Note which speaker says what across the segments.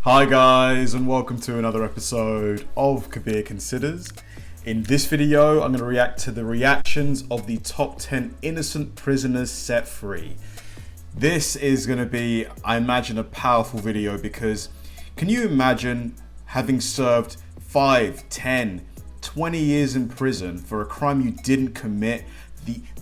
Speaker 1: Hi guys, and welcome to another episode of Kabir Considers. In this video, I'm going to react to the reactions of the top 10 innocent prisoners set free. This is going to be, I imagine, a powerful video because can you imagine having served 5, 10, 20 years in prison for a crime you didn't commit?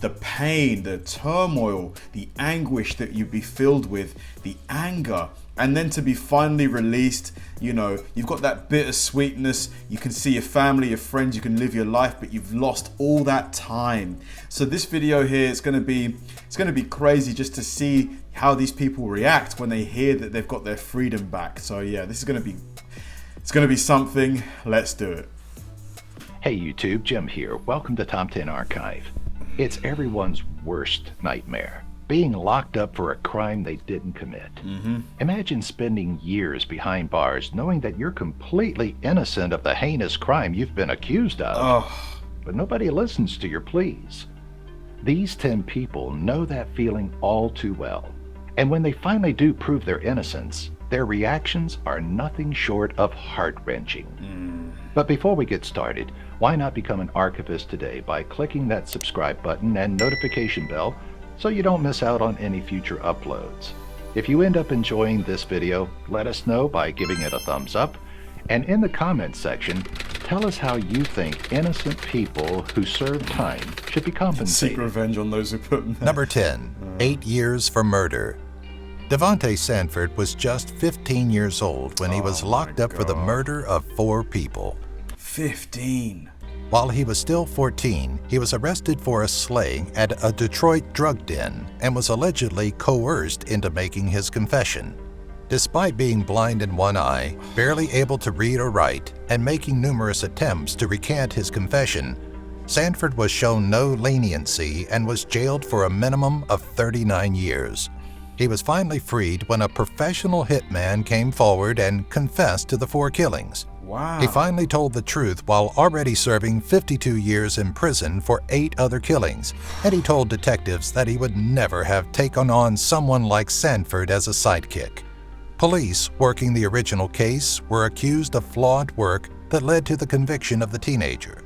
Speaker 1: The pain, the turmoil, the anguish that you'd be filled with, the anger, and then to be finally released. You know, you've got that bittersweetness, you can see your family, your friends, you can live your life, but you've lost all that time. So this video here, it's gonna be crazy just to see how these people react when they hear that they've got their freedom back. So yeah, it's gonna be something. Let's do it.
Speaker 2: Hey YouTube, Jim here. Welcome to Top 10 Archive. It's everyone's worst nightmare, being locked up for a crime they didn't commit. Imagine spending years behind bars knowing that you're completely innocent of the heinous crime you've been accused of, but nobody listens to your pleas. These 10 people know that feeling all too well, and when they finally do prove their innocence, their reactions are nothing short of heart-wrenching. But before we get started, why not become an archivist today by clicking that subscribe button and notification bell so you don't miss out on any future uploads. If you end up enjoying this video, let us know by giving it a thumbs up, and in the comments section, tell us how you think innocent people who serve time should be compensated.
Speaker 1: Seek revenge on those who put them there.
Speaker 3: Number 10, 8 years for murder. Devonte Sanford was just 15 years old when he was locked up for the murder of 4 people.
Speaker 1: 15.
Speaker 3: While he was still 14, he was arrested for a slaying at a Detroit drug den and was allegedly coerced into making his confession. Despite being blind in one eye, barely able to read or write, and making numerous attempts to recant his confession, Sanford was shown no leniency and was jailed for a minimum of 39 years. He was finally freed when a professional hitman came forward and confessed to the 4 killings.
Speaker 1: Wow.
Speaker 3: He finally told the truth while already serving 52 years in prison for 8 other killings, and he told detectives that he would never have taken on someone like Sanford as a sidekick. Police working the original case were accused of flawed work that led to the conviction of the teenager.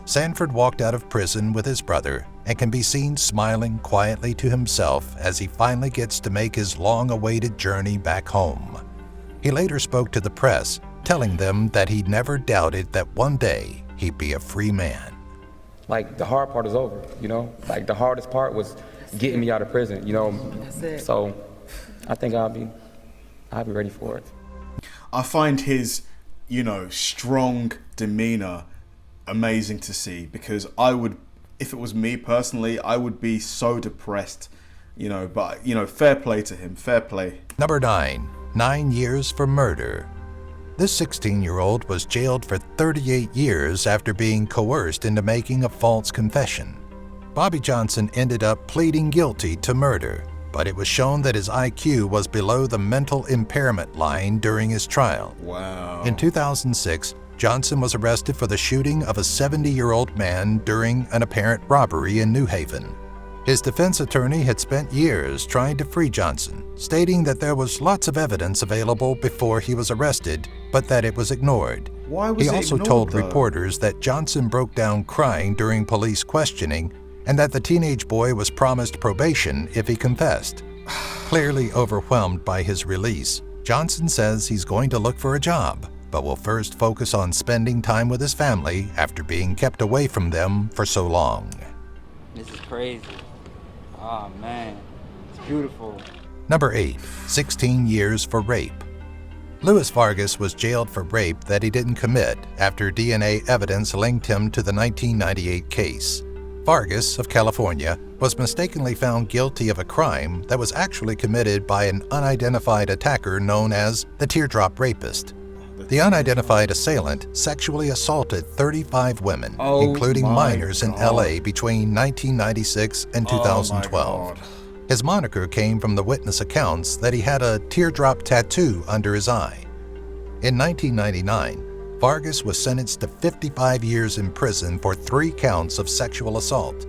Speaker 3: Sanford walked out of prison with his brother and can be seen smiling quietly to himself as he finally gets to make his long-awaited journey back home. He later spoke to the press, telling them that he never doubted that one day he'd be a free man.
Speaker 4: Like, the hard part is over, you know? Like, the hardest part was getting me out of prison, you know?
Speaker 5: That's it.
Speaker 4: So I think I'll be ready for it.
Speaker 1: I find his, strong demeanor amazing to see, because if it was me personally, I would be so depressed, but fair play to him, fair play.
Speaker 3: Number 9, 9 years for murder. This 16-year-old was jailed for 38 years after being coerced into making a false confession. Bobby Johnson ended up pleading guilty to murder, but it was shown that his IQ was below the mental impairment line during his trial.
Speaker 1: Wow.
Speaker 3: In 2006, Johnson was arrested for the shooting of a 70-year-old man during an apparent robbery in New Haven. His defense attorney had spent years trying to free Johnson, stating that there was lots of evidence available before he was arrested, but that it was ignored.
Speaker 1: Why was
Speaker 3: He
Speaker 1: it
Speaker 3: also
Speaker 1: ignored,
Speaker 3: told
Speaker 1: though?
Speaker 3: reporters that Johnson broke down crying during police questioning and that the teenage boy was promised probation if he confessed. Clearly overwhelmed by his release, Johnson says he's going to look for a job, but will first focus on spending time with his family after being kept away from them for so long.
Speaker 5: This is crazy. Oh man, it's beautiful.
Speaker 3: Number 8, 16 years for rape. Louis Vargas was jailed for rape that he didn't commit after DNA evidence linked him to the 1998 case. Vargas, of California, was mistakenly found guilty of a crime that was actually committed by an unidentified attacker known as the Teardrop Rapist. The unidentified assailant sexually assaulted 35 women, including minors in LA between 1996 and 2012. His moniker came from the witness accounts that he had a teardrop tattoo under his eye. In 1999, Vargas was sentenced to 55 years in prison for 3 counts of sexual assault.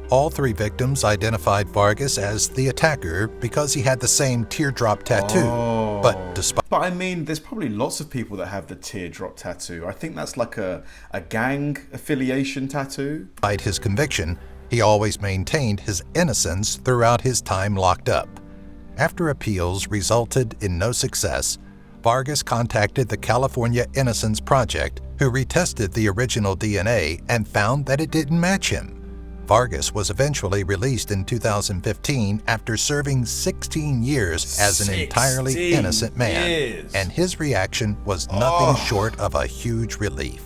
Speaker 3: All 3 victims identified Vargas as the attacker because he had the same teardrop tattoo. But despite
Speaker 1: But I mean, there's probably lots of people that have the teardrop tattoo. I think that's like a gang affiliation tattoo.
Speaker 3: his conviction, he always maintained his innocence throughout his time locked up. After appeals resulted in no success, Vargas contacted the California Innocence Project, who retested the original DNA and found that it didn't match him. Vargas was eventually released in 2015 after serving 16 years as an entirely innocent man, and his reaction was nothing short of a huge relief.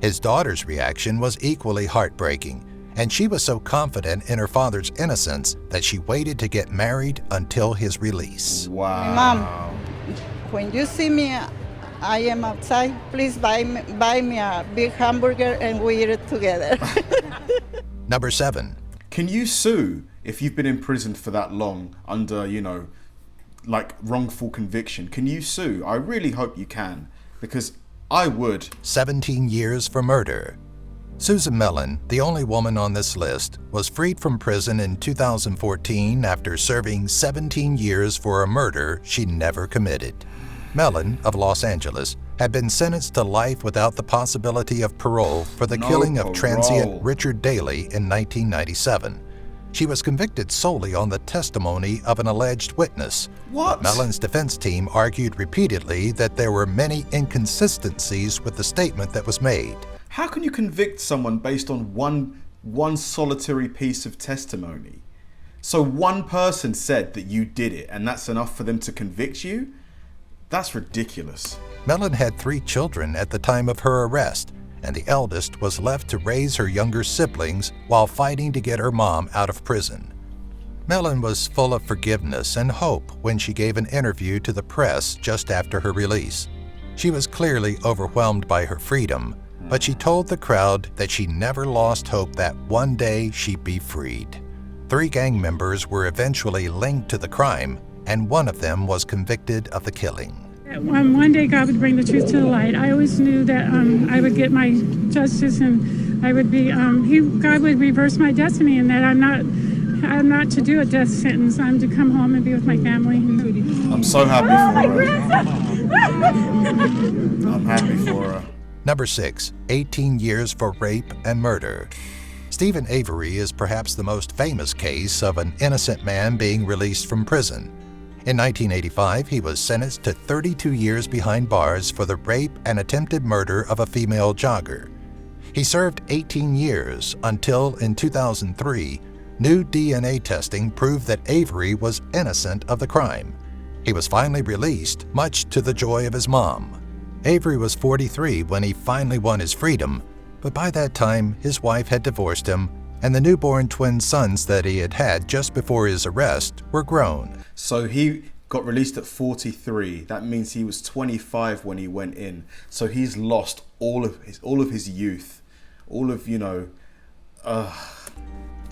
Speaker 3: His daughter's reaction was equally heartbreaking, and she was so confident in her father's innocence that she waited to get married until his release.
Speaker 1: Wow.
Speaker 6: Mom, when you see me, I am outside. Please buy me a big hamburger and we eat it together.
Speaker 3: Number 7.
Speaker 1: Can you sue if you've been in prison for that long under, like wrongful conviction? Can you sue? I really hope you can, because I would.
Speaker 3: 17 years for murder. Susan Melon, the only woman on this list, was freed from prison in 2014 after serving 17 years for a murder she never committed. Melon, of Los Angeles, had been sentenced to life without the possibility of parole for the killing of transient Richard Daley in 1997. She was convicted solely on the testimony of an alleged witness.
Speaker 1: What?
Speaker 3: Melon's defense team argued repeatedly that there were many inconsistencies with the statement that was made.
Speaker 1: How can you convict someone based on one solitary piece of testimony? So one person said that you did it, and that's enough for them to convict you? That's ridiculous.
Speaker 3: Melon had 3 children at the time of her arrest, and the eldest was left to raise her younger siblings while fighting to get her mom out of prison. Melon was full of forgiveness and hope when she gave an interview to the press just after her release. She was clearly overwhelmed by her freedom, but she told the crowd that she never lost hope that one day she'd be freed. 3 gang members were eventually linked to the crime, and one of them was convicted of the killing.
Speaker 7: One day God would bring the truth to the light. I always knew that I would get my justice, and I would be. God would reverse my destiny, and that I'm not to do a death sentence. I'm to come home and be with my family.
Speaker 1: I'm so happy for her. I'm happy for her.
Speaker 3: Number 6, 18 years for rape and murder. Stephen Avery is perhaps the most famous case of an innocent man being released from prison. In 1985, he was sentenced to 32 years behind bars for the rape and attempted murder of a female jogger. He served 18 years until, in 2003, new DNA testing proved that Avery was innocent of the crime. He was finally released, much to the joy of his mom. Avery was 43 when he finally won his freedom, but by that time, his wife had divorced him, and the newborn twin sons that he had had just before his arrest were grown.
Speaker 1: So he got released at 43. That means he was 25 when he went in. So he's lost all of his youth, all of,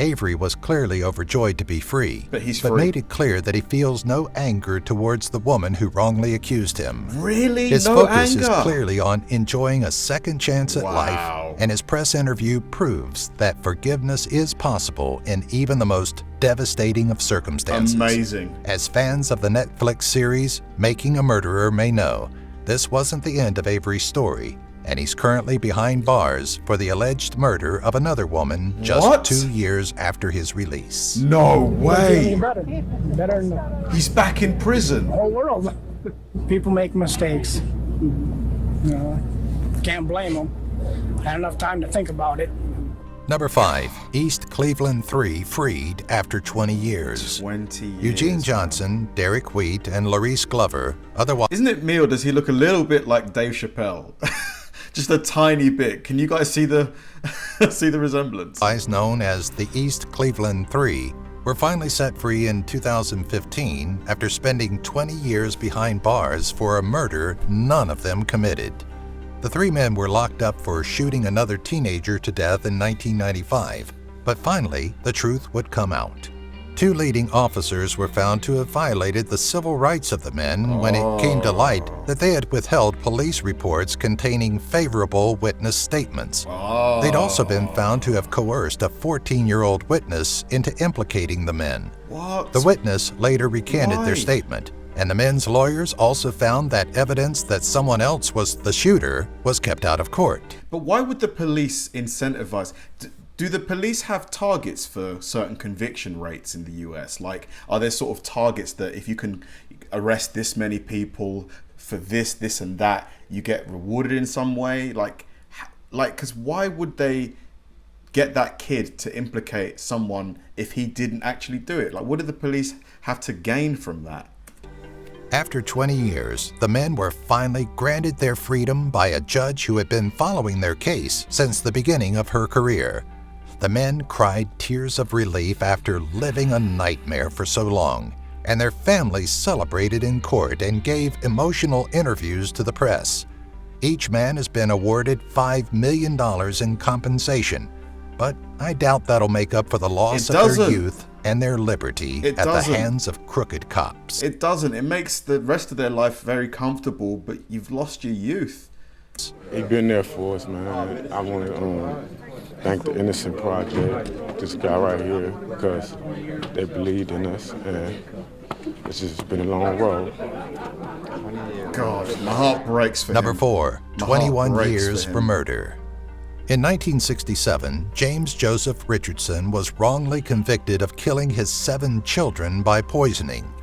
Speaker 3: Avery was clearly overjoyed to be free,
Speaker 1: But he's
Speaker 3: but
Speaker 1: free.
Speaker 3: made it clear that he feels no anger towards the woman who wrongly accused him.
Speaker 1: Really?
Speaker 3: His
Speaker 1: No
Speaker 3: focus
Speaker 1: anger?
Speaker 3: is clearly on enjoying a second chance at
Speaker 1: Wow.
Speaker 3: life, and his press interview proves that forgiveness is possible in even the most devastating of circumstances.
Speaker 1: Amazing.
Speaker 3: As fans of the Netflix series Making a Murderer may know, this wasn't the end of Avery's story, and he's currently behind bars for the alleged murder of another woman just
Speaker 1: What?
Speaker 3: 2 years after his release.
Speaker 1: No way.
Speaker 8: Better than the
Speaker 1: He's back in prison.
Speaker 8: whole world. People make mistakes. Can't blame them. Had enough time to think about it.
Speaker 3: Number 5, East Cleveland 3 freed after 20 years.
Speaker 1: 20 years.
Speaker 3: Eugene Johnson, Derek Wheat, and Laurice Glover, otherwise
Speaker 1: Isn't it me, or does he look a little bit like Dave Chappelle? Just a tiny bit. Can you guys see the resemblance?
Speaker 3: known as the East Cleveland 3, were finally set free in 2015 after spending 20 years behind bars for a murder none of them committed. The 3 men were locked up for shooting another teenager to death in 1995, but finally the truth would come out. 2 leading officers were found to have violated the civil rights of the men when it came to light that they had withheld police reports containing favorable witness statements. They'd also been found to have coerced a 14-year-old witness into implicating the men.
Speaker 1: What?
Speaker 3: The witness later recanted
Speaker 1: Why?
Speaker 3: their statement, And the men's lawyers also found that evidence that someone else was the shooter was kept out of court.
Speaker 1: But why would the police incentivize? Do the police have targets for certain conviction rates in the US? Like, are there sort of targets that if you can arrest this many people for this and that, you get rewarded in some way? Like, because why would they get that kid to implicate someone if he didn't actually do it? Like, what did the police have to gain from that?
Speaker 3: After 20 years, the men were finally granted their freedom by a judge who had been following their case since the beginning of her career. The men cried tears of relief after living a nightmare for so long, and their families celebrated in court and gave emotional interviews to the press. Each man has been awarded $5 million in compensation, but I doubt that'll make up for the loss of their youth and their liberty at the hands of crooked cops.
Speaker 1: It doesn't. It makes the rest of their life very comfortable, but you've lost your youth.
Speaker 9: They've been there for us, man. I want to thank the Innocent Project, this guy right here, because they believed in us, and it's just been a long road.
Speaker 1: God, my heart breaks for
Speaker 3: Number
Speaker 1: him.
Speaker 3: 4, 21 years for murder. In 1967, James Joseph Richardson was wrongly convicted of killing his 7 children by poisoning.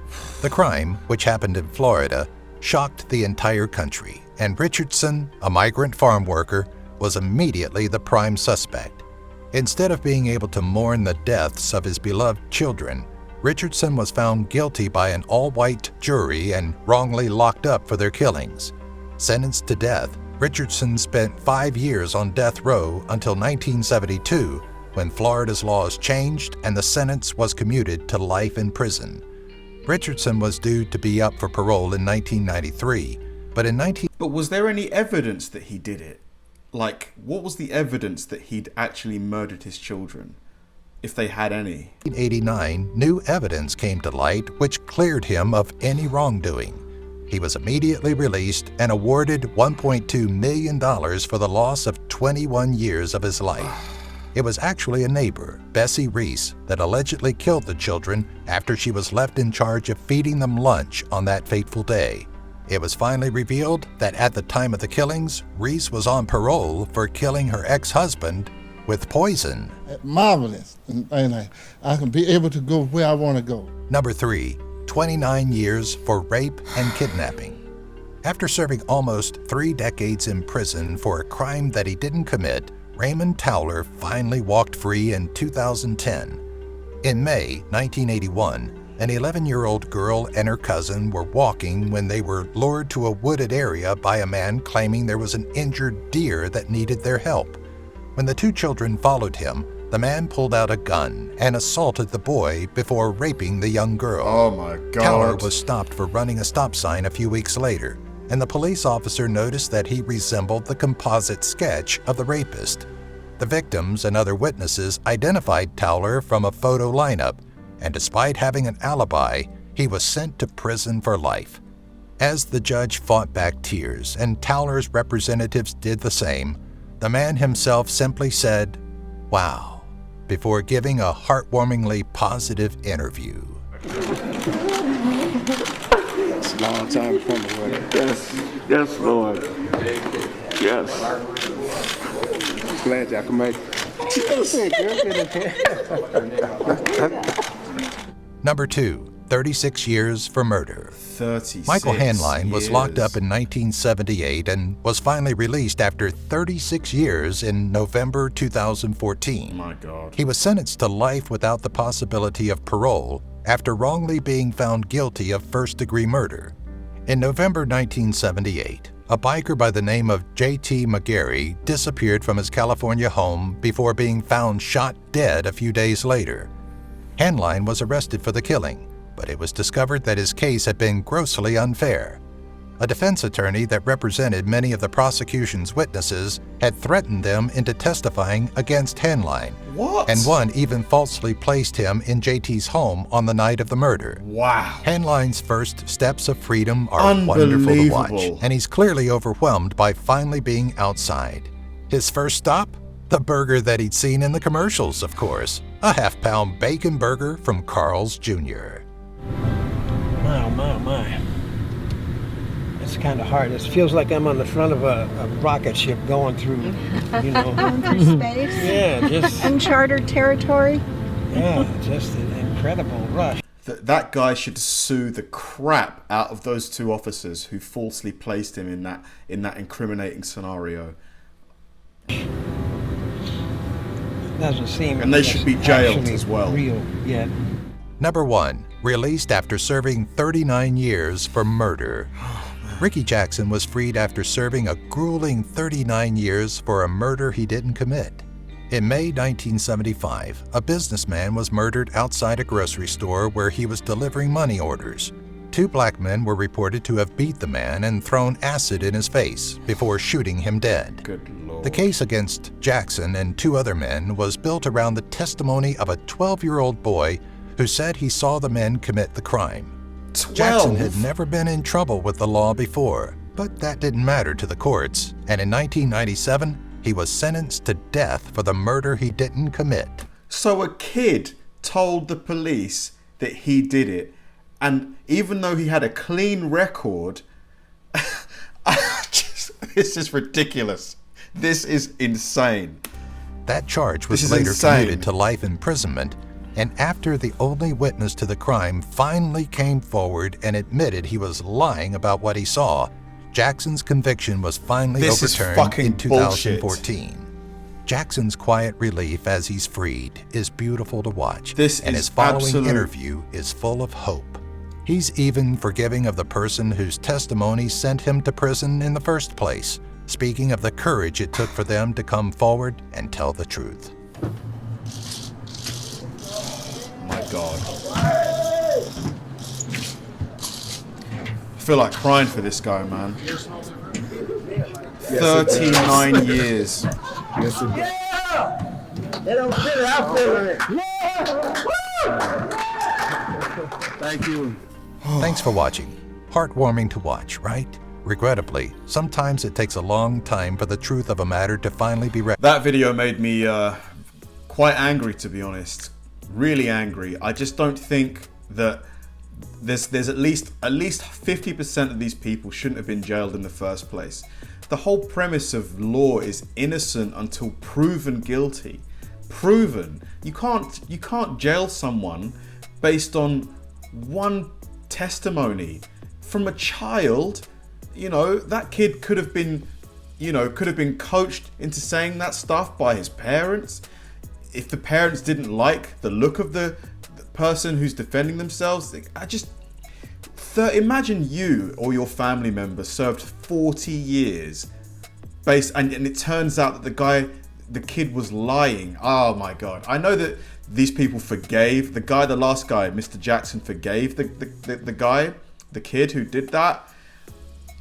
Speaker 3: The crime, which happened in Florida, shocked the entire country, and Richardson, a migrant farm worker, was immediately the prime suspect. Instead of being able to mourn the deaths of his beloved children, Richardson was found guilty by an all-white jury and wrongly locked up for their killings. Sentenced to death, Richardson spent 5 years on death row until 1972, when Florida's laws changed and the sentence was commuted to life in prison. Richardson was due to be up for parole in 1993, but
Speaker 1: was there any evidence that he did it? Like, what was the evidence that he'd actually murdered his children, if they had any?
Speaker 3: In 1989, new evidence came to light which cleared him of any wrongdoing. He was immediately released and awarded $1.2 million for the loss of 21 years of his life. It was actually a neighbor, Bessie Reese, that allegedly killed the children after she was left in charge of feeding them lunch on that fateful day. It was finally revealed that at the time of the killings, Reese was on parole for killing her ex-husband with poison.
Speaker 10: Marvelous, and I can be able to go where I want to go.
Speaker 3: Number 3, 29 years for rape and kidnapping. After serving almost 3 decades in prison for a crime that he didn't commit, Raymond Tower finally walked free in 2010. In May 1981, an 11-year-old girl and her cousin were walking when they were lured to a wooded area by a man claiming there was an injured deer that needed their help. When the 2 children followed him, the man pulled out a gun and assaulted the boy before raping the young girl.
Speaker 1: Oh my God.
Speaker 3: Tower was stopped for running a stop sign a few weeks later, and the police officer noticed that he resembled the composite sketch of the rapist. The victims and other witnesses identified Tower from a photo lineup, and despite having an alibi, he was sent to prison for life. As the judge fought back tears and Tower's representatives did the same, the man himself simply said, "Wow," before giving a heartwarmingly positive interview.
Speaker 9: It's a long time coming with it. Yes, Lord. Yes. Glad y'all can make it.
Speaker 3: Number 2, 36 years for murder.
Speaker 1: 36
Speaker 3: Michael Handline was
Speaker 1: years.
Speaker 3: locked up in 1978 and was finally released after 36 years in November 2014.
Speaker 1: My God.
Speaker 3: He was sentenced to life without the possibility of parole after wrongly being found guilty of first-degree murder. In November 1978, a biker by the name of J.T. McGarry disappeared from his California home before being found shot dead a few days later. Handline was arrested for the killing, but it was discovered that his case had been grossly unfair. A defense attorney that represented many of the prosecution's witnesses had threatened them into testifying against Handline.
Speaker 1: What?
Speaker 3: And one even falsely placed him in JT's home on the night of the murder.
Speaker 1: Wow.
Speaker 3: Handline's first steps of freedom are wonderful to watch, and he's clearly overwhelmed by finally being outside. His first stop? The burger that he'd seen in the commercials, of course. A half-pound bacon burger from Carl's Jr.
Speaker 11: My. it's kind of hard. It feels like I'm on the front of a rocket ship going through,
Speaker 12: Going through space.
Speaker 11: Yeah, just
Speaker 12: uncharted territory.
Speaker 11: Yeah, just an incredible rush.
Speaker 1: That guy should sue the crap out of those two officers who falsely placed him in that incriminating scenario.
Speaker 11: Doesn't seem.
Speaker 1: And they should be jailed as well.
Speaker 11: Real yet.
Speaker 3: Number 1, released after serving 39 years for murder. Ricky Jackson was freed after serving a grueling 39 years for a murder he didn't commit. In May 1975, a businessman was murdered outside a grocery store where he was delivering money orders. 2 black men were reported to have beat the man and thrown acid in his face before shooting him dead.
Speaker 1: Good Lord.
Speaker 3: The case against Jackson and 2 other men was built around the testimony of a 12-year-old boy who said he saw the men commit the crime.
Speaker 1: 12?
Speaker 3: Jackson had never been in trouble with the law before, but that didn't matter to the courts, and in 1997, he was sentenced to death for the murder he didn't commit.
Speaker 1: So a kid told the police that he did it, and even though he had a clean record, this is ridiculous. This is insane.
Speaker 3: That charge was later commuted to life imprisonment, and after the only witness to the crime finally came forward and admitted he was lying about what he saw, Jackson's conviction was finally overturned in 2014.
Speaker 1: Bullshit.
Speaker 3: Jackson's quiet relief as he's freed is beautiful to watch, and his following interview is full of hope. He's even forgiving of the person whose testimony sent him to prison in the first place, speaking of the courage it took for them to come forward and tell the truth.
Speaker 1: My God. I feel like crying for this guy, man. 39 years.
Speaker 13: Yes, it does. They don't fit it, I'll fill it.
Speaker 3: Thank you. Thanks for watching. Heartwarming to watch, right? Regrettably, sometimes it takes a long time for the truth of a matter to finally be recognized.
Speaker 1: That video made me quite angry, to be honest. Really angry. I just don't think that there's at least 50% of these people shouldn't have been jailed in the first place. The whole premise of law is innocent until proven guilty. Proven. You can't jail someone based on one testimony from a child. You know, that kid could have been coached into saying that stuff by his parents. If the parents didn't like the look of the person who's defending themselves, imagine you or your family member served 40 years and it turns out that the kid was lying. Oh my God. I know that these people forgave the last guy, Mr. Jackson, forgave the kid who did that.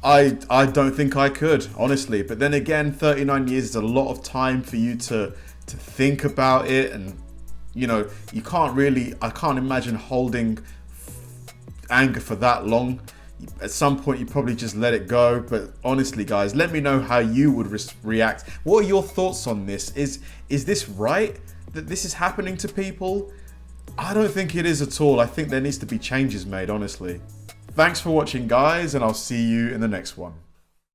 Speaker 1: I don't think I could, honestly. But then again, 39 years is a lot of time for you to think about it, and I can't imagine holding anger for that long. At some point you probably just let it go. But honestly, guys, let me know how you would react. What are your thoughts on this? Is this right that this is happening to people? I don't think it is at all. I think there needs to be changes made, honestly. Thanks for watching, guys, and I'll see you in the next one.